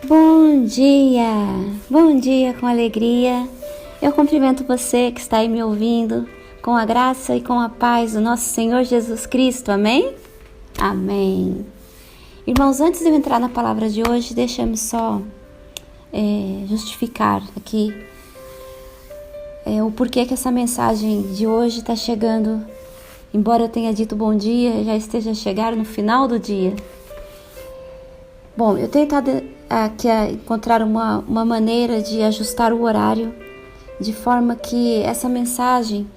Bom dia com alegria. Eu cumprimento você que está aí me ouvindo com a graça e com a paz do nosso Senhor Jesus Cristo, amém? Amém. Irmãos, antes de eu entrar na palavra de hoje, deixa-me só justificar aqui o porquê que essa mensagem de hoje está chegando, embora eu tenha dito bom dia, já esteja a chegar no final do dia. Bom, eu tenho tentado aqui encontrar uma maneira de ajustar o horário, de forma que essa mensagem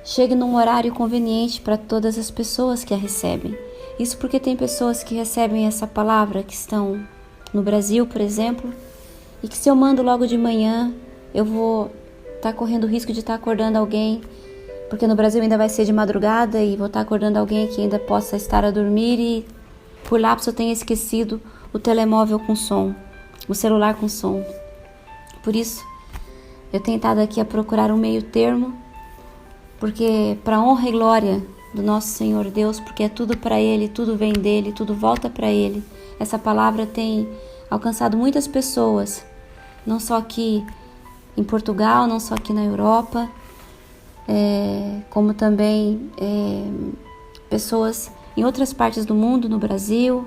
chegue num horário conveniente para todas as pessoas que a recebem. Isso porque tem pessoas que recebem essa palavra que estão no Brasil, por exemplo, e que se eu mando logo de manhã, eu vou estar correndo o risco de estar acordando alguém, porque no Brasil ainda vai ser de madrugada e vou estar acordando alguém que ainda possa estar a dormir e por lapso eu tenho esquecido o telemóvel com som, o celular com som. Por isso, eu tenho tentado aqui a procurar um meio termo, porque para honra e glória do nosso Senhor Deus, porque é tudo para Ele, tudo vem dEle, tudo volta para Ele. Essa palavra tem alcançado muitas pessoas, não só aqui em Portugal, não só aqui na Europa, como também pessoas em outras partes do mundo, no Brasil,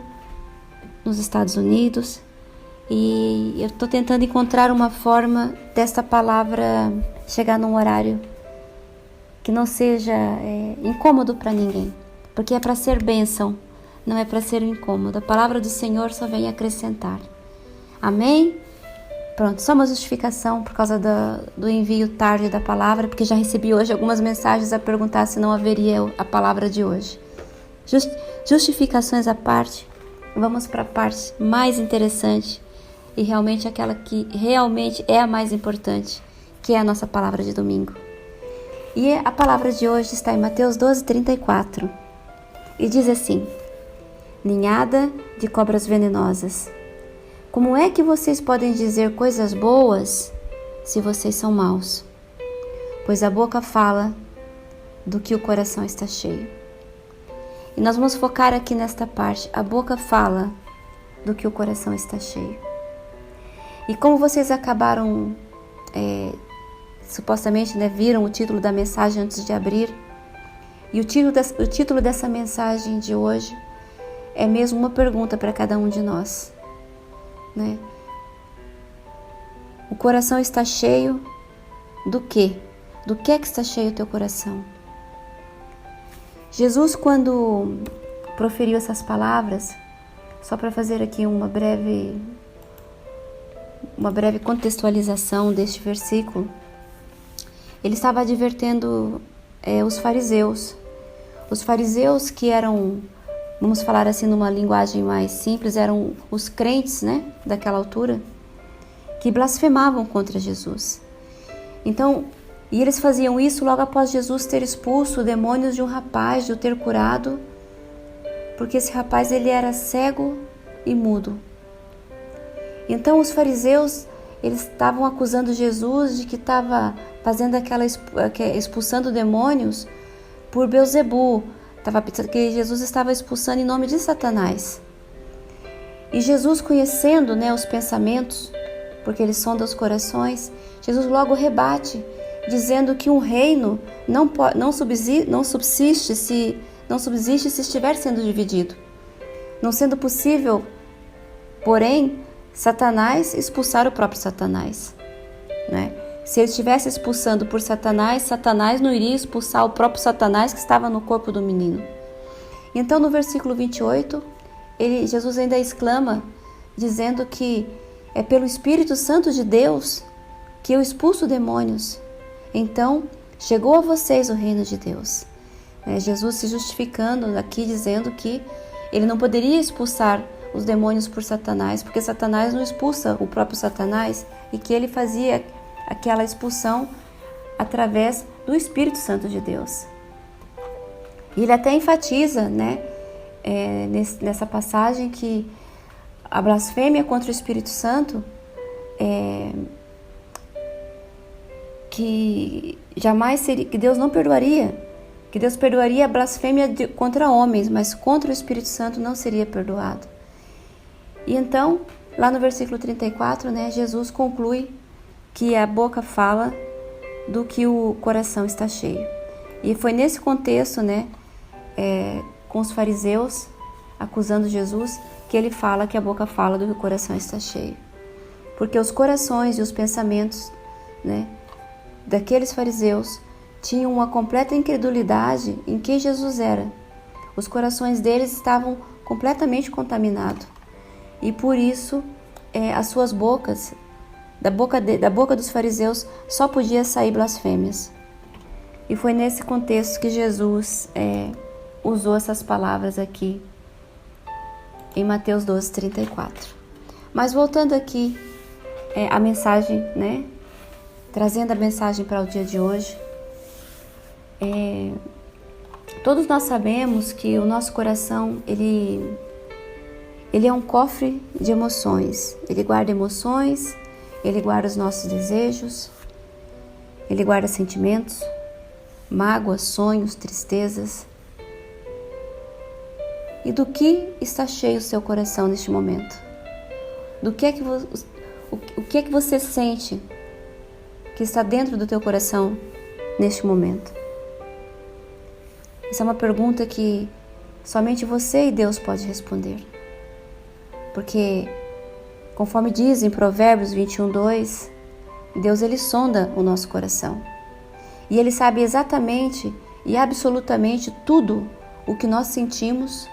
nos Estados Unidos. E eu estou tentando encontrar uma forma desta palavra chegar num horário que não seja incômodo para ninguém, porque é para ser bênção, não é para ser incômodo. A palavra do Senhor só vem acrescentar. Amém? Pronto, só uma justificação por causa do envio tarde da palavra, porque já recebi hoje algumas mensagens a perguntar se não haveria a palavra de hoje. Justificações à parte, vamos para a parte mais interessante e realmente aquela que realmente é a mais importante, que é a nossa palavra de domingo. E a palavra de hoje está em Mateus 12:34 e diz assim: ninhada de cobras venenosas, como é que vocês podem dizer coisas boas se vocês são maus? Pois a boca fala do que o coração está cheio. E nós vamos focar aqui nesta parte. A boca fala do que o coração está cheio. E como vocês acabaram, supostamente, viram o título da mensagem antes de abrir, e o título dessa mensagem de hoje é mesmo uma pergunta para cada um de nós, né? O coração está cheio do quê? Do que é que está cheio o teu coração? Jesus, quando proferiu essas palavras, só para fazer aqui uma breve contextualização deste versículo, ele estava advertendo os fariseus. Os fariseus que eram, vamos falar assim numa linguagem mais simples, eram os crentes, daquela altura, que blasfemavam contra Jesus. Então, e eles faziam isso logo após Jesus ter expulso demônios de um rapaz, de o ter curado, porque esse rapaz ele era cego e mudo. Então os fariseus, eles estavam acusando Jesus de que estava fazendo expulsando demônios por Belzebu, que Jesus estava expulsando em nome de Satanás. E Jesus, conhecendo os pensamentos, porque ele sonda os corações, Jesus logo rebate, dizendo que um reino não subsiste se estiver sendo dividido. Não sendo possível, porém, Satanás expulsar o próprio Satanás, Se ele estivesse expulsando por Satanás, Satanás não iria expulsar o próprio Satanás que estava no corpo do menino. Então, no versículo 28, Jesus ainda exclama, dizendo que é pelo Espírito Santo de Deus que eu expulso demônios. Então, chegou a vocês o reino de Deus. Jesus se justificando aqui, dizendo que ele não poderia expulsar os demônios por Satanás, porque Satanás não expulsa o próprio Satanás, e que ele fazia aquela expulsão através do Espírito Santo de Deus. E ele até enfatiza, nessa passagem, que a blasfêmia contra o Espírito Santo que jamais seria, que Deus não perdoaria, que Deus perdoaria a blasfêmia contra homens, mas contra o Espírito Santo não seria perdoado. E então, lá no versículo 34, né, Jesus conclui que a boca fala do que o coração está cheio. E foi nesse contexto, né, com os fariseus acusando Jesus, que ele fala que a boca fala do que o coração está cheio. Porque os corações e os pensamentos, né, daqueles fariseus tinham uma completa incredulidade em quem Jesus era. Os corações deles estavam completamente contaminados. E por isso, as suas bocas, da boca dos fariseus, só podia sair blasfêmias. E foi nesse contexto que Jesus usou essas palavras aqui, em Mateus 12, 34. Mas voltando aqui, a mensagem, né? Trazendo a mensagem para o dia de hoje, todos nós sabemos que o nosso coração, ele é um cofre de emoções. Ele guarda emoções, ele guarda os nossos desejos, ele guarda sentimentos, mágoas, sonhos, tristezas. E do que está cheio o seu coração neste momento? O que é que você sente que está dentro do teu coração neste momento? Essa é uma pergunta que somente você e Deus pode responder. Porque, conforme diz em Provérbios 21:2, Deus ele sonda o nosso coração. E Ele sabe exatamente e absolutamente tudo o que nós sentimos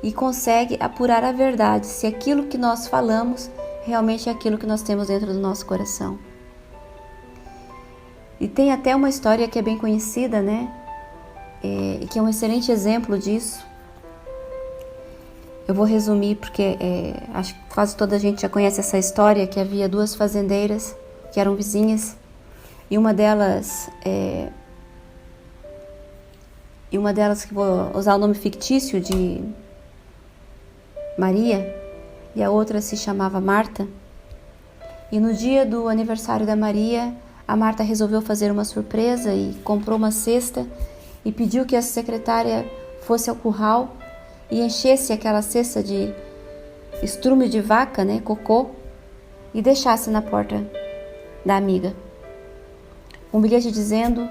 e consegue apurar a verdade, se aquilo que nós falamos realmente é aquilo que nós temos dentro do nosso coração. E tem até uma história que é bem conhecida, né? E que é um excelente exemplo disso. Eu vou resumir porque acho que quase toda a gente já conhece essa história, que havia duas fazendeiras que eram vizinhas e uma delas que vou usar o nome fictício de Maria, e a outra se chamava Marta. E no dia do aniversário da Maria, a Marta resolveu fazer uma surpresa e comprou uma cesta e pediu que a secretária fosse ao curral e enchesse aquela cesta de estrume de vaca, né, cocô, e deixasse na porta da amiga um bilhete dizendo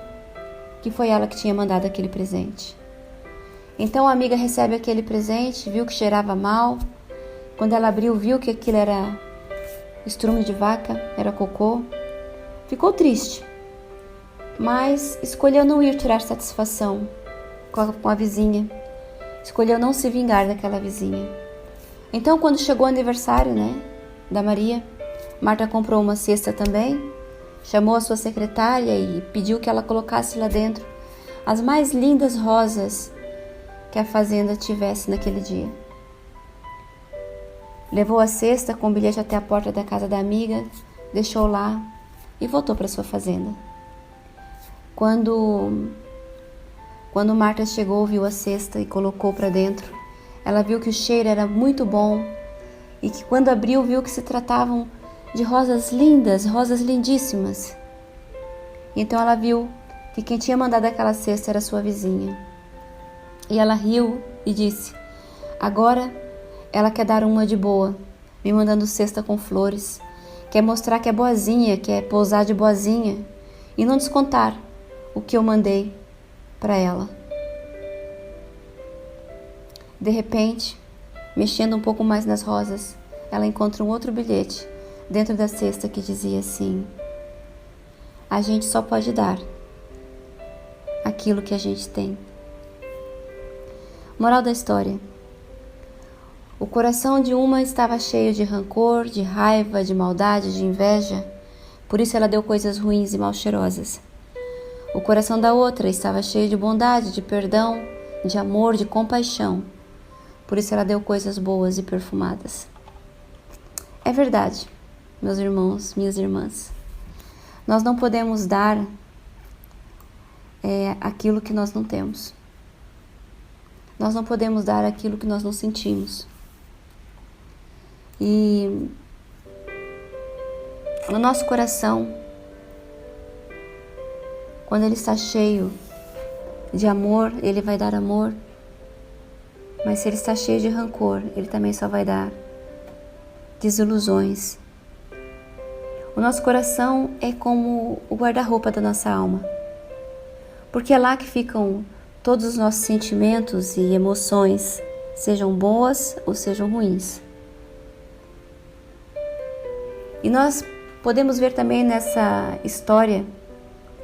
que foi ela que tinha mandado aquele presente. Então a amiga recebe aquele presente, viu que cheirava mal. Quando ela abriu, viu que aquilo era estrume de vaca, era cocô. Ficou triste, mas escolheu não ir tirar satisfação com a vizinha. Escolheu não se vingar daquela vizinha. Então, quando chegou o aniversário, né, da Maria, Marta comprou uma cesta também, chamou a sua secretária e pediu que ela colocasse lá dentro as mais lindas rosas que a fazenda tivesse naquele dia. Levou a cesta com o bilhete até a porta da casa da amiga, deixou lá e voltou para sua fazenda. Quando Marta chegou, viu a cesta e colocou para dentro, ela viu que o cheiro era muito bom e que quando abriu, viu que se tratavam de rosas lindas, rosas lindíssimas. Então ela viu que quem tinha mandado aquela cesta era sua vizinha. E ela riu e disse: agora ela quer dar uma de boa, me mandando cesta com flores. Quer mostrar que é boazinha, quer pousar de boazinha e não descontar o que eu mandei para ela. De repente, mexendo um pouco mais nas rosas, ela encontra um outro bilhete dentro da cesta que dizia assim: a gente só pode dar aquilo que a gente tem. Moral da história: o coração de uma estava cheio de rancor, de raiva, de maldade, de inveja, por isso ela deu coisas ruins e mal cheirosas. O coração da outra estava cheio de bondade, de perdão, de amor, de compaixão, por isso ela deu coisas boas e perfumadas. É verdade, meus irmãos, minhas irmãs, nós não podemos dar aquilo que nós não temos. Nós não podemos dar aquilo que nós não sentimos. E no nosso coração, quando ele está cheio de amor, ele vai dar amor. Mas se ele está cheio de rancor, ele também só vai dar desilusões. O nosso coração é como o guarda-roupa da nossa alma, porque é lá que ficam todos os nossos sentimentos e emoções, sejam boas ou sejam ruins. E nós podemos ver também nessa história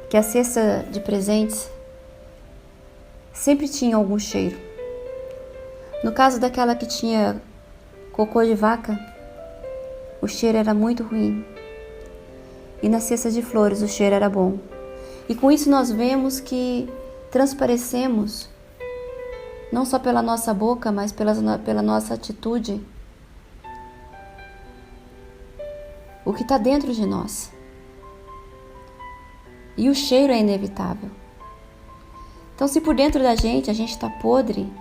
que a cesta de presentes sempre tinha algum cheiro. No caso daquela que tinha cocô de vaca, o cheiro era muito ruim. E na cesta de flores o cheiro era bom. E com isso nós vemos que transparecemos, não só pela nossa boca, mas pela nossa atitude, o que está dentro de nós. E o cheiro é inevitável. Então, se por dentro da gente a gente está podre,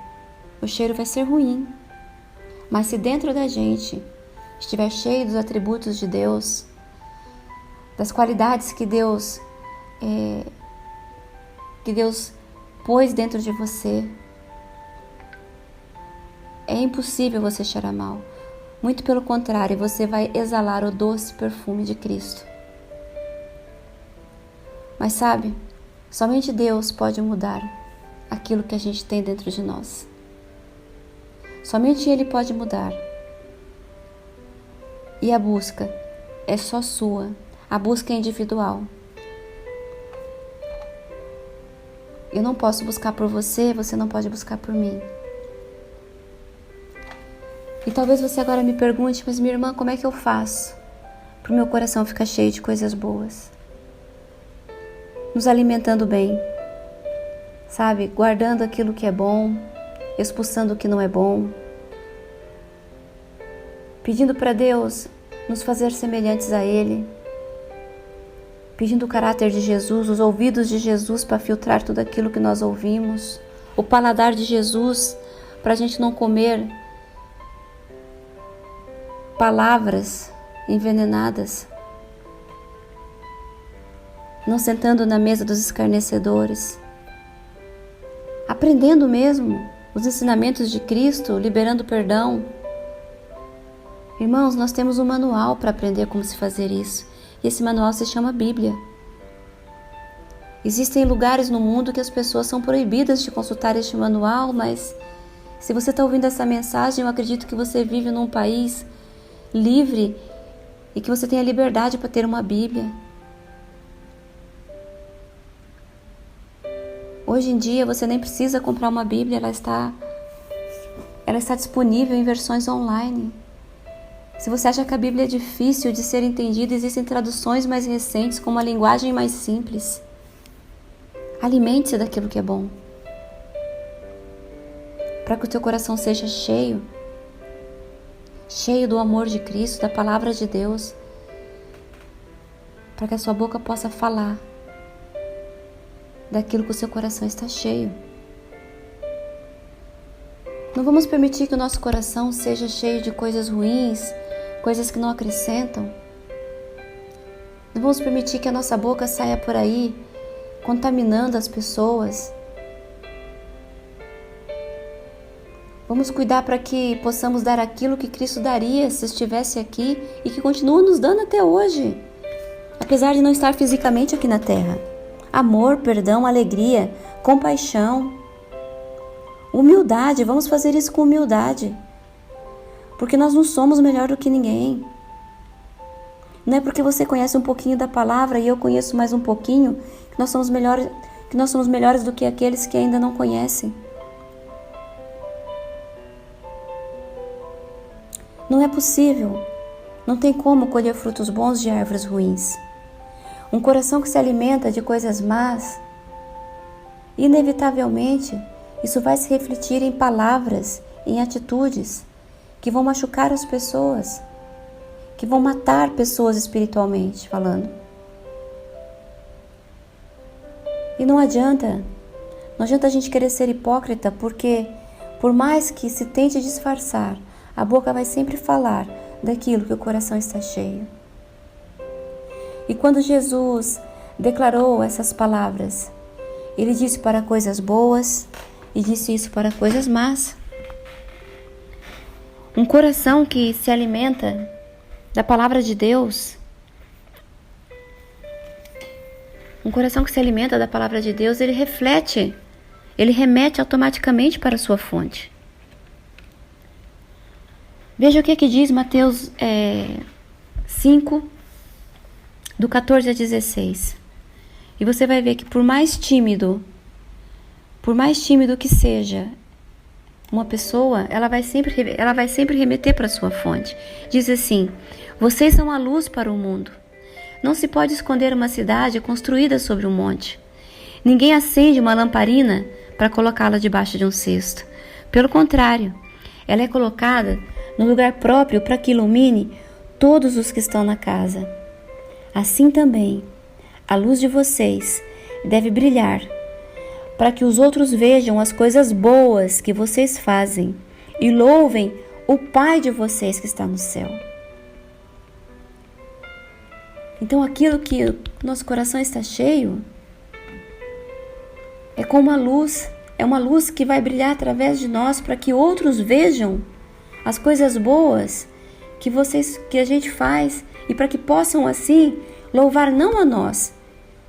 o cheiro vai ser ruim. Mas se dentro da gente estiver cheio dos atributos de Deus, das qualidades que Deus pôs dentro de você, é impossível você cheirar mal. Muito pelo contrário, você vai exalar o doce perfume de Cristo. Mas sabe, somente Deus pode mudar aquilo que a gente tem dentro de nós. Somente Ele pode mudar. E a busca é só sua. A busca é individual. Eu não posso buscar por você, você não pode buscar por mim. E talvez você agora me pergunte, mas minha irmã, como é que eu faço para o meu coração ficar cheio de coisas boas? Nos alimentando bem, sabe? Guardando aquilo que é bom, expulsando o que não é bom. Pedindo para Deus nos fazer semelhantes a Ele. Pedindo o caráter de Jesus, os ouvidos de Jesus para filtrar tudo aquilo que nós ouvimos. O paladar de Jesus para a gente não comer palavras envenenadas. Não sentando na mesa dos escarnecedores. Aprendendo mesmo os ensinamentos de Cristo, liberando perdão. Irmãos, nós temos um manual para aprender como se fazer isso. E esse manual se chama Bíblia. Existem lugares no mundo que as pessoas são proibidas de consultar este manual, mas se você está ouvindo essa mensagem, eu acredito que você vive num país livre e que você tem a liberdade para ter uma Bíblia. Hoje em dia você nem precisa comprar uma Bíblia, ela está disponível em versões online. Se você acha que a Bíblia é difícil de ser entendida, existem traduções mais recentes com uma linguagem mais simples. Alimente-se daquilo que é bom, para que o teu coração seja cheio do amor de Cristo, da palavra de Deus, para que a sua boca possa falar daquilo que o seu coração está cheio. Não vamos permitir que o nosso coração seja cheio de coisas ruins, coisas que não acrescentam. Não vamos permitir que a nossa boca saia por aí contaminando as pessoas. Vamos cuidar para que possamos dar aquilo que Cristo daria se estivesse aqui e que continua nos dando até hoje, apesar de não estar fisicamente aqui na terra. Amor, perdão, alegria, compaixão, humildade. Vamos fazer isso com humildade, porque nós não somos melhor do que ninguém. Não é porque você conhece um pouquinho da palavra e eu conheço mais um pouquinho que nós somos melhores do que aqueles que ainda não conhecem. Não é possível, não tem como colher frutos bons de árvores ruins. Um coração que se alimenta de coisas más, inevitavelmente, isso vai se refletir em palavras, em atitudes que vão machucar as pessoas, que vão matar pessoas espiritualmente falando. E não adianta a gente querer ser hipócrita, porque por mais que se tente disfarçar, a boca vai sempre falar daquilo que o coração está cheio. E quando Jesus declarou essas palavras, Ele disse para coisas boas e disse isso para coisas más. Um coração que se alimenta da palavra de Deus, ele reflete, ele remete automaticamente para a sua fonte. Veja o que diz Mateus 5, do 14 a 16. E você vai ver que por mais tímido que seja uma pessoa, ela vai sempre remeter para a sua fonte. Diz assim: vocês são a luz para o mundo. Não se pode esconder uma cidade construída sobre um monte. Ninguém acende uma lamparina para colocá-la debaixo de um cesto. Pelo contrário, ela é colocada no lugar próprio para que ilumine todos os que estão na casa. Assim também, a luz de vocês deve brilhar, para que os outros vejam as coisas boas que vocês fazem e louvem o Pai de vocês que está no céu. Então aquilo que o nosso coração está cheio é como é uma luz que vai brilhar através de nós para que outros vejam as coisas boas que a gente faz e para que possam assim louvar não a nós,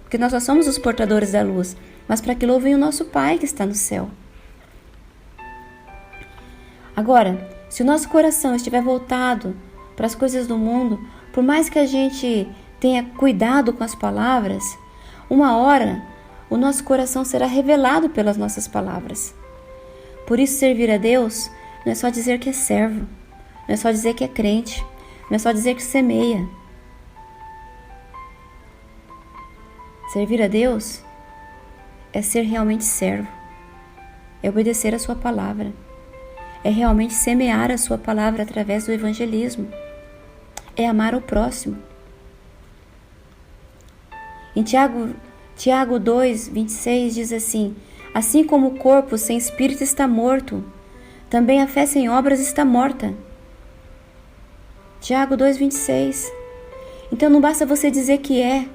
porque nós só somos os portadores da luz, mas para que louvem o nosso Pai que está no céu. Agora, se o nosso coração estiver voltado para as coisas do mundo, por mais que a gente tenha cuidado com as palavras, uma hora o nosso coração será revelado pelas nossas palavras. Por isso, servir a Deus não é só dizer que é servo, não é só dizer que é crente, não é só dizer que semeia. Servir a Deus é ser realmente servo, é obedecer a sua palavra, é realmente semear a sua palavra através do evangelismo, é amar o próximo. Em Tiago 2, 26 diz assim: assim como o corpo sem espírito está morto, também a fé sem obras está morta. Tiago 2, 26. Então não basta você dizer que é.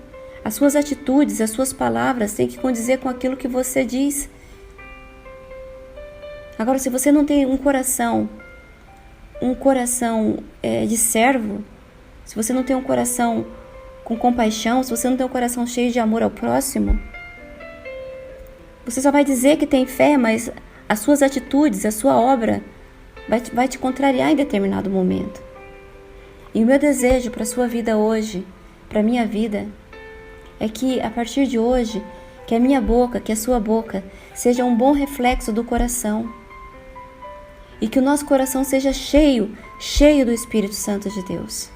As suas atitudes, as suas palavras têm que condizer com aquilo que você diz. Agora, se você não tem um coração de servo, se você não tem um coração com compaixão, se você não tem um coração cheio de amor ao próximo, você só vai dizer que tem fé, mas as suas atitudes, a sua obra vai te contrariar em determinado momento. E o meu desejo para a sua vida hoje, para a minha vida, é que a partir de hoje, que a minha boca, que a sua boca, seja um bom reflexo do coração. E que o nosso coração seja cheio do Espírito Santo de Deus.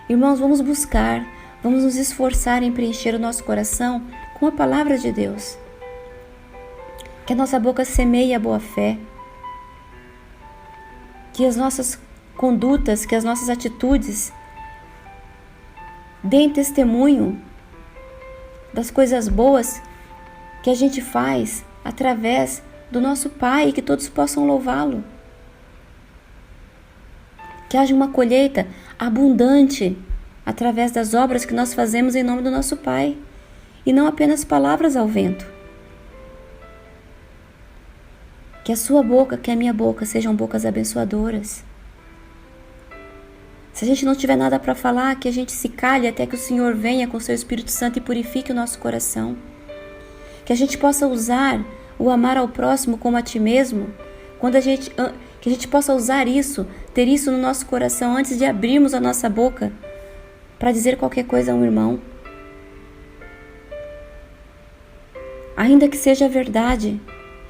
Irmãos, vamos nos esforçar em preencher o nosso coração com a palavra de Deus. Que a nossa boca semeie a boa fé. Que as nossas condutas, que as nossas atitudes deem testemunho das coisas boas que a gente faz através do nosso Pai e que todos possam louvá-lo. Que haja uma colheita abundante através das obras que nós fazemos em nome do nosso Pai e não apenas palavras ao vento. Que a sua boca, que a minha boca sejam bocas abençoadoras. Se a gente não tiver nada para falar, que a gente se calhe até que o Senhor venha com o seu Espírito Santo e purifique o nosso coração. Que a gente possa usar o amar ao próximo como a ti mesmo, que a gente possa usar isso, ter isso no nosso coração antes de abrirmos a nossa boca para dizer qualquer coisa a um irmão. Ainda que seja verdade,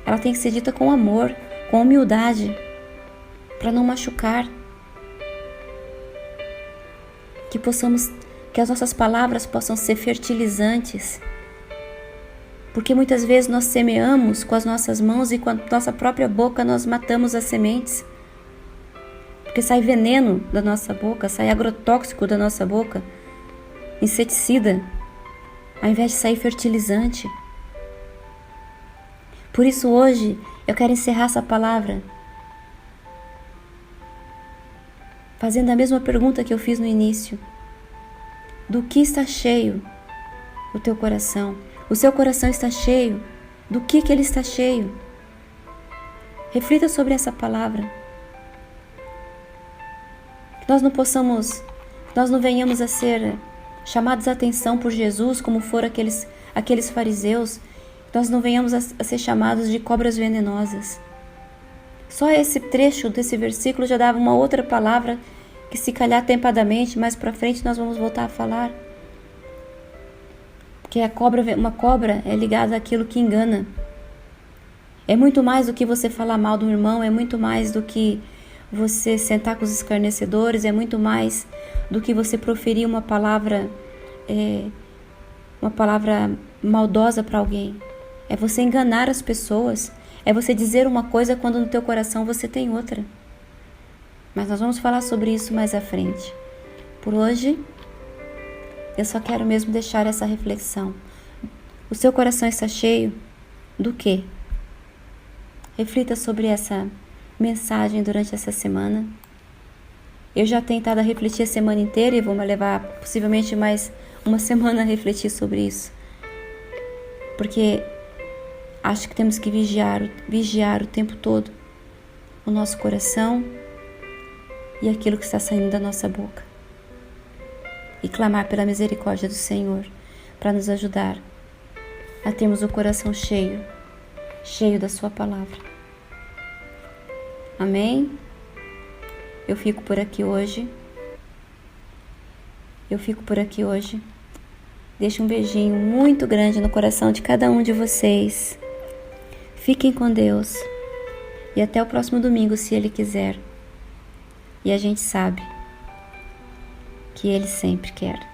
ela tem que ser dita com amor, com humildade, para não machucar. Que as nossas palavras possam ser fertilizantes. Porque muitas vezes nós semeamos com as nossas mãos e com a nossa própria boca nós matamos as sementes. Porque sai veneno da nossa boca, sai agrotóxico da nossa boca, inseticida, ao invés de sair fertilizante. Por isso hoje eu quero encerrar essa palavra fazendo a mesma pergunta que eu fiz no início. Do que está cheio o teu coração? O seu coração está cheio? Do que ele está cheio? Reflita sobre essa palavra. nós não venhamos a ser chamados a atenção por Jesus, como foram aqueles fariseus, nós não venhamos a ser chamados de cobras venenosas. Só esse trecho desse versículo já dava uma outra palavra que, se calhar atempadamente, mais para frente nós vamos voltar a falar. Porque uma cobra é ligada àquilo que engana. É muito mais do que você falar mal do irmão, é muito mais do que você sentar com os escarnecedores, é muito mais do que você proferir uma palavra maldosa para alguém. É você enganar as pessoas, é você dizer uma coisa quando no teu coração você tem outra. Mas nós vamos falar sobre isso mais à frente. Por hoje, eu só quero mesmo deixar essa reflexão. O seu coração está cheio do quê? Reflita sobre essa mensagem durante essa semana. Eu já tenho tentado a refletir a semana inteira e vou me levar possivelmente mais uma semana a refletir sobre isso. Porque acho que temos que vigiar o tempo todo o nosso coração e aquilo que está saindo da nossa boca. E clamar pela misericórdia do Senhor para nos ajudar a termos o coração cheio da sua palavra. Amém? Eu fico por aqui hoje. Deixo um beijinho muito grande no coração de cada um de vocês. Fiquem com Deus. E até o próximo domingo, se Ele quiser. E a gente sabe que Ele sempre quer.